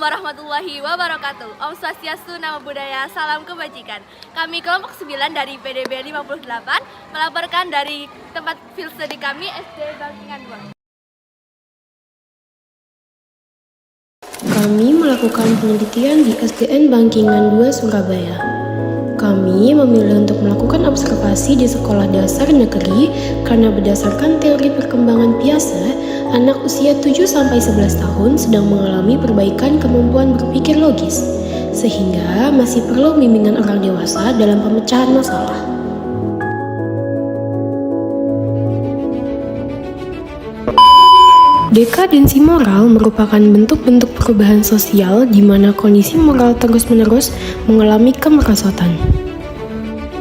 warahmatullahi wabarakatuh. Om Swastiastu, Namo Buddhaya, salam kebajikan. Kami kelompok 9 dari PDB 58 melaporkan dari tempat field study kami SD Bangkingan 2. Kami melakukan penelitian di SDN Bangkingan 2 Surabaya. Kami memilih untuk melakukan observasi di sekolah dasar negeri karena berdasarkan teori perkembangan biasa, anak usia 7-11 tahun sedang mengalami perbaikan kemampuan berpikir logis, sehingga masih perlu bimbingan orang dewasa dalam pemecahan masalah. Dekadensi moral merupakan bentuk-bentuk perubahan sosial di mana kondisi moral terus-menerus mengalami kemerosotan.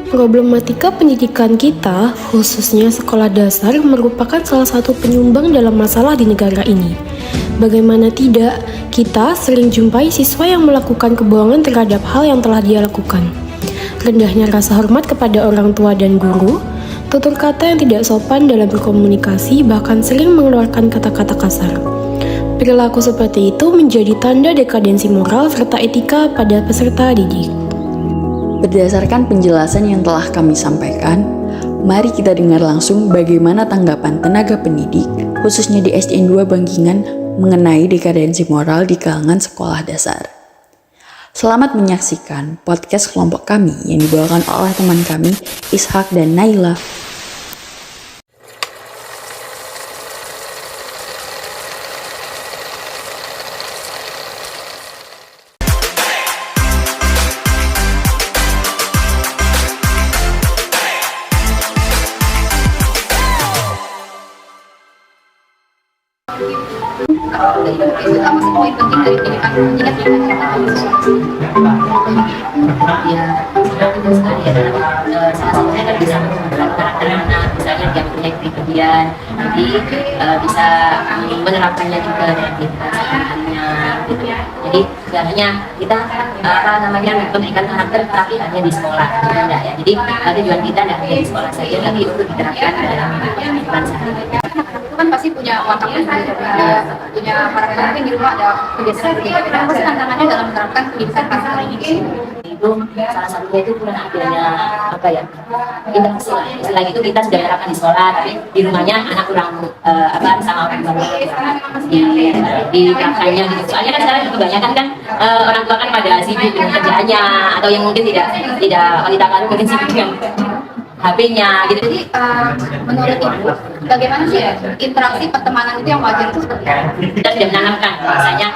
Problematika pendidikan kita, khususnya sekolah dasar, merupakan salah satu penyumbang dalam masalah di negara ini. Bagaimana tidak, kita sering jumpai siswa yang melakukan kebohongan terhadap hal yang telah dia lakukan. Rendahnya rasa hormat kepada orang tua dan guru, tutur kata yang tidak sopan dalam berkomunikasi, bahkan sering mengeluarkan kata-kata kasar. Perilaku seperti itu menjadi tanda dekadensi moral serta etika pada peserta didik. Berdasarkan penjelasan yang telah kami sampaikan, mari kita dengar langsung bagaimana tanggapan tenaga pendidik, khususnya di SDN 2 Bangkingan, mengenai dekadensi moral di kalangan sekolah dasar. Selamat menyaksikan podcast kelompok kami yang dibawakan oleh teman kami, Ishak dan Naila. Utama sih poin penting dari pendidikan pendidikan ya betul sekali ya, salah satunya kan bisa menumbuhkan karakter anak, misalnya dia punya kepribadian, jadi bisa menerapkannya juga dalam kehidupan sehari-harinya gitu. Jadi tidak hanya kita memberikan karakter tapi hanya di sekolah, tidak ya. Jadi tujuan kita tidak hanya di sekolah saja, tapi untuk diterapkan dalam kehidupan sehari-hari. Kan pasti punya watak punya karakter, mungkin di rumah ada kebiasaan berbeda-beda. Apa sih tantangannya dalam menerapkan pendidikan karakter ini? Itu salah satunya itu kurang adanya interaksi lah. Selain itu kita sudah menerapkan di sekolah, tapi di rumahnya anak kurang sama orang tua diterapkannya gitu. Soalnya kan sekarang kebanyakan kan orang tua kan pada sibuk dengan kerjaannya, atau yang mungkin tidak wanita baru mungkin sibuk dengan HP-nya gitu. Jadi menurut Ibu, bagaimana sih interaksi pertemanan itu yang wajar itu seperti apa? Kita sudah menanamkan bahasanya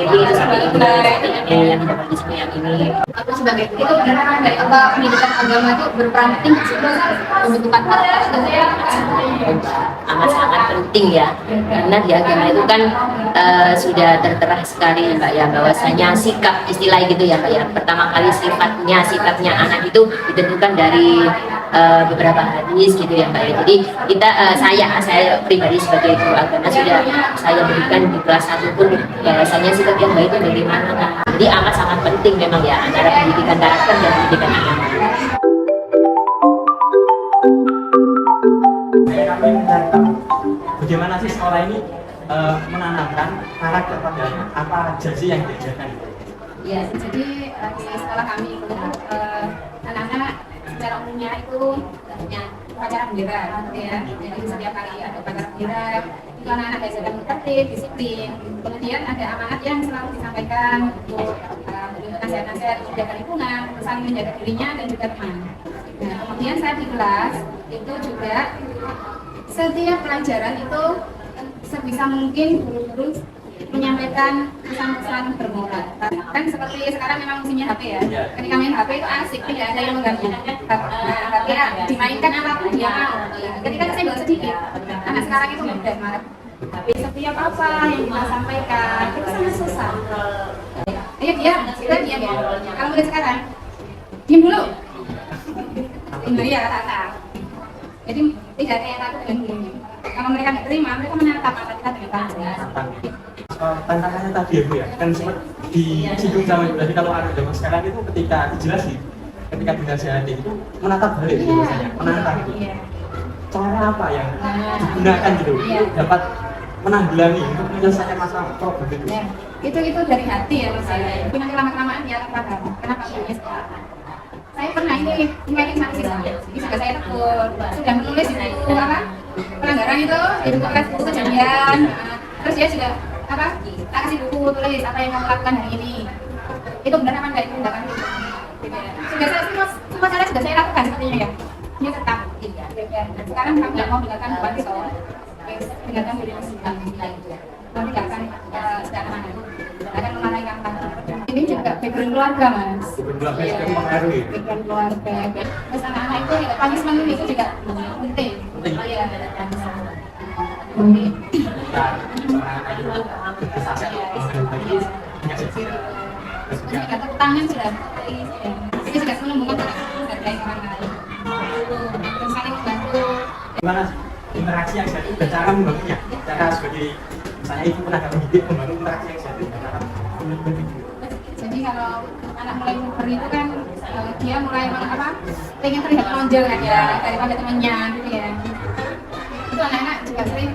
ini seperti ini, yang tidak boleh seperti yang ini. Atau sebagai itu benar dari pendidikan agama itu berperan penting pembentukan karakter itu sangat penting ya, karena di agama itu kan sudah tertera sekali Mbak ya, bahwasanya sikap istilah gitu ya Mbak ya. Pertama kali sifatnya anak itu ditentukan dari beberapa hadis gitu ya Mbak ya. Jadi kita saya pribadi sebagai guru agama sudah saya berikan di kelas 1 pun bahwasanya sikap yang baik itu bagaimana kan. Jadi amat sangat penting memang ya antara pendidikan karakter dan pendidikan agama. Kami mencari tahu bagaimana sih sekolah ini menanamkan karakter pada apa aja sih yang diajarkan? Ya, jadi di sekolah kami itu anak-anak secara umumnya itu hanya upacara bendera gitu ya. Jadi setiap kali ada upacara bendera itu anak-anak diajarkan tertib, disiplin. Kemudian ada amanat yang selalu disampaikan untuk nasihat-nasihat menjaga lingkungan, saling menjaga dirinya dan juga teman. Nah, kemudian saat di kelas itu juga setiap pelajaran itu sebisa mungkin guru-guru menyampaikan pesan-pesan bermoral. Kan seperti sekarang memang musimnya HP ya. Ketika main HP itu asik, tidak ada yang mengganggu. HP dimainkan apapun dia mau. Ketika saya sedikit, anak sekarang itu mudah marah. Tapi setiap apa yang kita sampaikan itu sangat susah. Ayo diam ya. Kalau mulai sekarang, diam dulu. Ini ya kata. Jadi tidak ada yang takut dengan gurunya. Kalau mereka nggak terima, mereka menatap mata kita dengan tajam. Tantangannya tadi ya Bu ya, kan sempat disinggung sama Ibu tadi kalau ada zaman sekarang itu ketika dijelasin, ketika dinasihati itu menatap balik gitu misalnya, menantang gitu. Cara apa yang digunakan gitu dapat menanggulangi untuk menyelesaikan masalah problem itu? Ya, itu dari hati ya mas saya. Tapi nanti lama-kelamaan dia akan paham kenapa begini sekarang. Saya pernah ini ngeling mahasiswa, jadi juga saya tegur, sudah menulis itu apa pelanggaran itu di buku buku kejadian, terus dia juga apa tak kasih buku tulis apa yang kamu lakukan hari ini, itu benar apa enggak itu tindakan itu. Sudah saya semua cara sudah saya lakukan sepertinya ya, dia tetap. Sekarang kami nggak mau dengarkan bukan pisau, dengarkan diri sendiri. Nanti nggak akan akan memarahi kamu. Ini juga background keluarga mas. Keluarga juga mempengaruhi. Background keluarga. Terus anak-anak itu punishment itu juga penting. Iya. Jadi tepuk tangan sudah. Ini juga menumbuhkan harga orang lain. Terus saling membantu. Gimana interaksi yang sehat dan cara membangunnya? Cara sebagai misalnya ibu pernah mendidik membangun interaksi yang sehat dan cara Jadi kalau anak mulai puber itu kan dia mulai apa? Pengen terlihat menonjol kan ya daripada temannya gitu ya. Itu anak-anak juga sering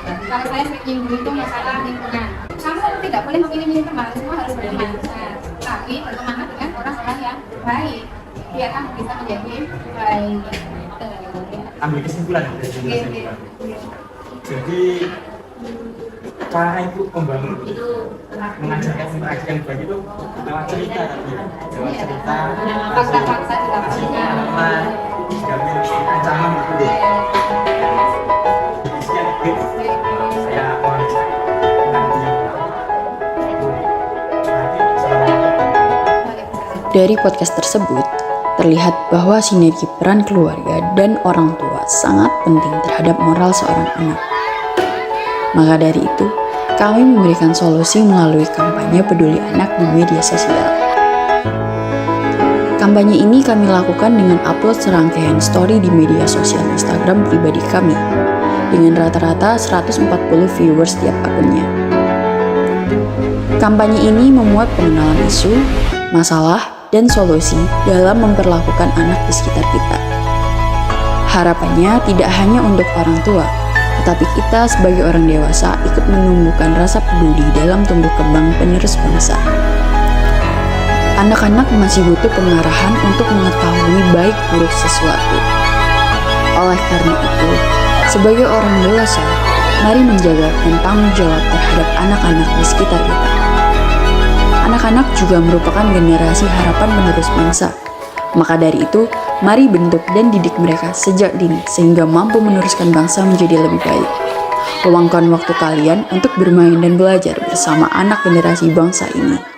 kalau saya sering nyinggung itu masalah lingkungan. Kamu tidak boleh memilih teman, semua harus berteman. Nah, tapi berteman dengan orang-orang yang baik. Biar kamu bisa menjadi baik. ambil kesimpulan dari kesimpulan. Jadi cara itu membangun mengajarkan interaksi yang baik itu lewat cerita tadi ya. Lewat cerita, Fakta-fakta juga kasih punya. pengalaman, juga ancaman gitu. Jadi sekian gitu. Saya mohon nanti Dari podcast tersebut, terlihat bahwa sinergi peran keluarga dan orang tua sangat penting terhadap moral seorang anak. Maka dari itu, kami memberikan solusi melalui kampanye peduli anak di media sosial. Kampanye ini kami lakukan dengan upload serangkaian story di media sosial Instagram pribadi kami, dengan rata-rata 140 viewers setiap akunnya. Kampanye ini memuat pengenalan isu, masalah, dan solusi dalam memperlakukan anak di sekitar kita. Harapannya tidak hanya untuk orang tua, tetapi kita sebagai orang dewasa ikut menumbuhkan rasa peduli dalam tumbuh kembang penerus bangsa. Anak-anak masih butuh pengarahan untuk mengetahui baik buruk sesuatu. Oleh karena itu, sebagai orang dewasa, mari menjaga dan tanggung jawab terhadap anak-anak di sekitar kita. Anak-anak juga merupakan generasi harapan penerus bangsa. Maka dari itu, mari bentuk dan didik mereka sejak dini sehingga mampu meneruskan bangsa menjadi lebih baik. Luangkan waktu kalian untuk bermain dan belajar bersama anak generasi bangsa ini.